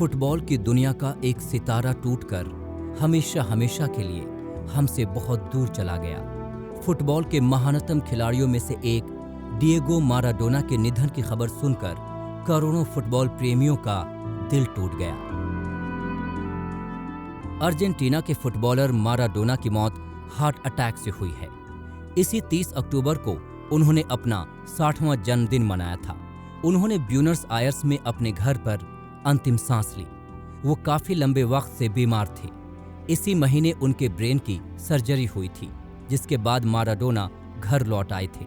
Football की दुनिया का एक सितारा टूटकर हमेशा हमेशा के लिए हमसे बहुत दूर चला गया। फुटबॉल के महानतम खिलाड़ियों में से एक डिएगो माराडोना के निधन की खबर सुनकर करोड़ों फुटबॉल प्रेमियों का दिल टूट गया। अर्जेंटीना के फुटबॉलर माराडोना की मौत हार्ट अटैक से हुई है। इसी 30 अक्टूबर को उन्होंने अपना 60वां जन्मदिन मनाया था। उन्होंने ब्यूनस आयर्स में अपने घर पर अंतिम सांस ली। वो काफी लंबे वक्त से बीमार थे। इसी महीने उनके ब्रेन की सर्जरी हुई थी, जिसके बाद माराडोना घर लौट आए थे।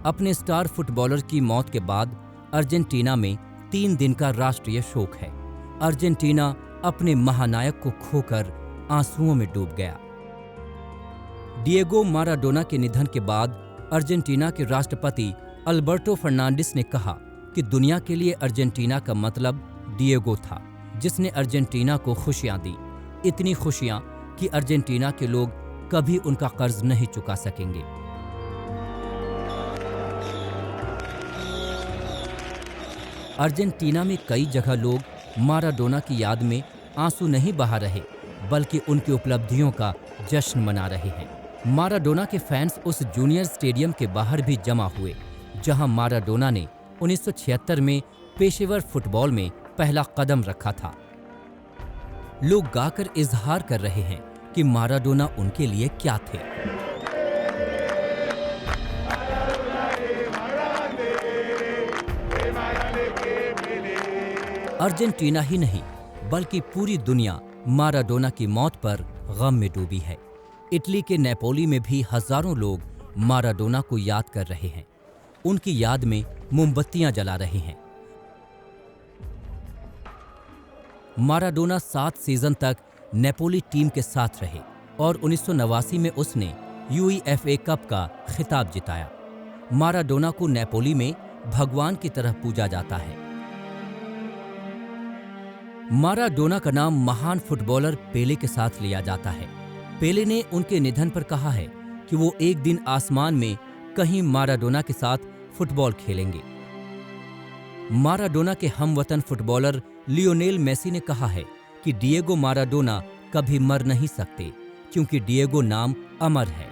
अपने स्टार फुटबॉलर की मौत के बाद अर्जेंटीना में 3 दिन का राष्ट्रीय शोक है। अर्जेंटीना अपने महानायक को खोकर आंसुओं में डूब गया। डिएगो माराडोना के निधन के बाद अर्जेंटीना के राष्ट्रपति अल्बर्टो फर्नांडिस ने कहा कि दुनिया के लिए अर्जेंटीना का मतलब डिएगो था, जिसने अर्जेंटीना को खुशियां दी, इतनी खुशियां कि अर्जेंटीना के लोग कभी उनका कर्ज नहीं चुका सकेंगे। अर्जेंटीना में कई जगह लोग माराडोना की याद में आंसू नहीं बहा रहे, बल्कि उनकी उपलब्धियों का जश्न मना रहे हैं। माराडोना के फैंस उस जूनियर स्टेडियम के बाहर भी जमा हुए, जहां माराडोना ने 1976 में पेशेवर फुटबॉल में पहला कदम रखा था। लोग गाकर इजहार कर रहे हैं कि माराडोना उनके लिए क्या थे। अर्जेंटीना ही नहीं, बल्कि पूरी दुनिया माराडोना की मौत पर गम में डूबी है। इटली के नेपोली में भी हजारों लोग माराडोना को याद कर रहे हैं, उनकी याद में मोमबत्तियां जला रहे हैं। माराडोना 7 सीजन तक नेपोली टीम के साथ रहे और 1989 में उसने यूईएफए कप का खिताब जिताया। माराडोना को नेपोली में भगवान की तरह पूजा जाता है। माराडोना का नाम महान फुटबॉलर पेले के साथ लिया जाता है। पेले ने उनके निधन पर कहा है कि वो एक दिन आसमान में कहीं माराडोना के साथ फुटबॉल खेलेंगे। माराडोना के हमवतन फुटबॉलर लियोनेल मेसी ने कहा है कि डिएगो माराडोना कभी मर नहीं सकते, क्योंकि डिएगो नाम अमर है।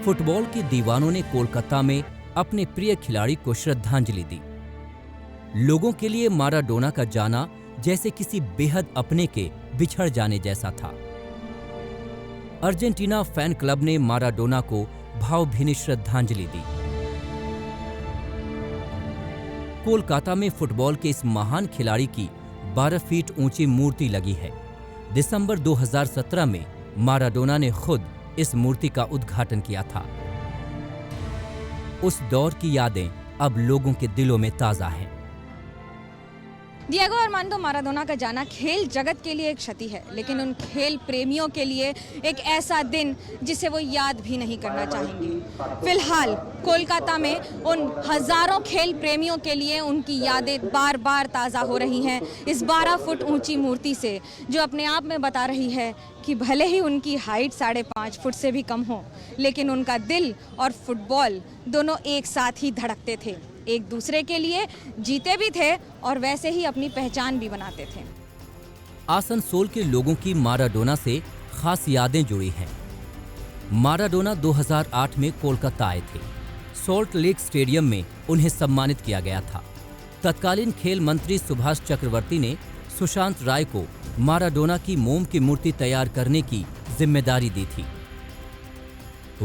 फुटबॉल के दीवानों ने कोलकाता में अपने प्रिय खिलाड़ी को श्रद्धांजलि दी। लोगों के लिए माराडोना का जाना जैसे किसी बेहद अपने के बिछड़ जाने जैसा था। अर्जेंटीना फैन क्लब ने माराडोना को भावभीनी श्रद्धांजलि दी। कोलकाता में फुटबॉल के इस महान खिलाड़ी की 12 फीट ऊंची मूर्ति लगी है। दिसंबर 2017 में माराडोना ने खुद इस मूर्ति का उद्घाटन किया था। उस दौर की यादें अब लोगों के दिलों में ताजा हैं। डिएगो आर्मांडो माराडोना का जाना खेल जगत के लिए एक क्षति है, लेकिन उन खेल प्रेमियों के लिए एक ऐसा दिन जिसे वो याद भी नहीं करना चाहेंगे। फिलहाल कोलकाता में उन हजारों खेल प्रेमियों के लिए उनकी यादें बार बार ताज़ा हो रही हैं इस 12 फुट ऊंची मूर्ति से, जो अपने आप में बता रही है कि भले ही उनकी हाइट 5.5 फुट से भी कम हो, लेकिन उनका दिल और फुटबॉल दोनों एक साथ ही धड़कते थे, एक दूसरे के लिए जीते भी थे और वैसे ही अपनी पहचान भी बनाते थे। आसनसोल के लोगों की माराडोना से खास यादें जुड़ी हैं। माराडोना 2008 में कोलकाता आए थे। सॉल्ट लेक स्टेडियम में उन्हें सम्मानित किया गया था। तत्कालीन खेल मंत्री सुभाष चक्रवर्ती ने सुशांत राय को माराडोना की मोम की मूर्ति तैयार करने की जिम्मेदारी दी थी।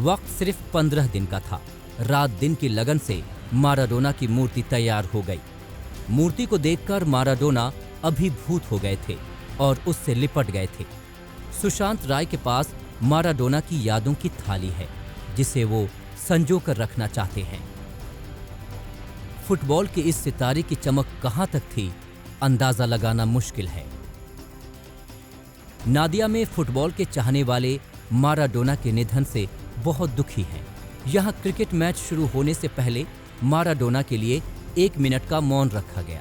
वक्त सिर्फ 15 दिन का था। रात दिन की लगन से माराडोना की मूर्ति तैयार हो गई। मूर्ति को देखकर माराडोना अभिभूत हो गए थे और उससे लिपट गए थे। सुशांत राय के पास माराडोना की यादों की थाली है, जिसे वो संजो कर रखना चाहते हैं। फुटबॉल के इस सितारे की चमक कहां तक थी, अंदाजा लगाना मुश्किल है। नादिया में फुटबॉल के चाहने वाले माराडोना के निधन से बहुत दुखी हैं। यहां क्रिकेट मैच शुरू होने से पहले माराडोना के लिए 1 मिनट का मौन रखा गया।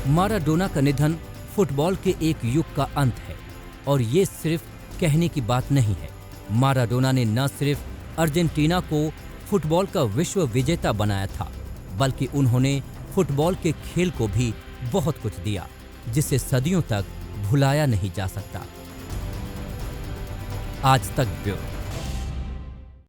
माराडोना का निधन फुटबॉल के एक युग का अंत है, और ये सिर्फ कहने की बात नहीं है। माराडोना ने न सिर्फ अर्जेंटीना को फुटबॉल का विश्व विजेता बनाया था, बल्कि उन्होंने फुटबॉल के खेल को भी बहुत कुछ दिया, जिसे सदियों तक भुलाया नहीं जा सकता। आज तक ब्यूरो।